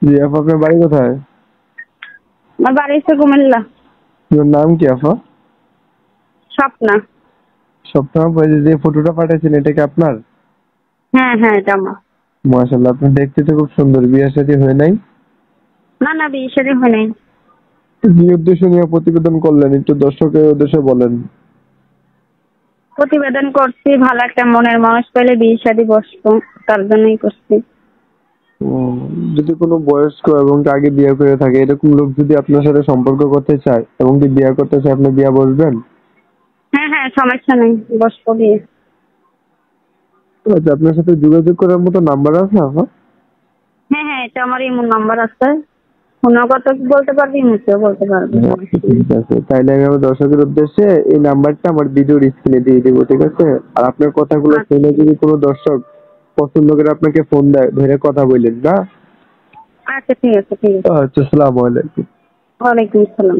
জি আপা, আপনার বাড়ি কোথায়? আমার বাড়ি হচ্ছে কুমিল্লা। আপনার নাম কি আপা? স্বপ্না। স্বপ্না আপা, এই যে ফটোটা পাঠাইছেন এটা কি আপনার? হ্যাঁ হ্যাঁ, এটা আমার। মাশাআল্লাহ, আপনি দেখতে তো খুব সুন্দর। বিয়ে শাদী হয় নাই? না না, বিয়ে শাদী হয় নাই। কি উদ্দেশ্য নিয়ে প্রতিবেদন করলেন একটু দর্শকের উদ্দেশ্যে বলেন। প্রতিবেদন করছি, ভালো একটা মনের মানুষ পেলে বিয়ে শাদী বসবো, তার জন্যই করছি। উম, যদি কোনো বয়স্ক এবং কি আগে বিয়ে করে থাকে এরকম লোক যদি আপনার সাথে সম্পর্ক করতে চায় এবং কি বিয়ে করতে চায়, আপনি বিয়ে বসবেন? হ্যাঁ হ্যাঁ, সমস্যা নেই, বসবো বিয়ে। আচ্ছা, আপনার সাথে যোগাযোগ করার মতো নাম্বার আছে আপা? হ্যাঁ হ্যাঁ, এটা আমার ইমো নাম্বার আছে। ফোনও কথা বলতে পারবি, ইমোতেও বলতে পারবি, হ্যাঁ, সমস্যা নেই। ঠিক আছে, তাইলে আমি আমার দর্শকের উদ্দেশ্যে এই নাম্বারটা আমার ভিডিওর স্ক্রিনে দিয়ে দিব, ঠিক আছে? আর আপনার কথাগুলো শুনে যদি কোনো দর্শক পছন্দ করে আপনাকে ফোন দেয়, ধরে কথা বললেন না। আচ্ছা ঠিক আছে, ঠিক আছে। আচ্ছা, আসসালামু আলাইকুম। ওয়ালাইকুম আসসালাম।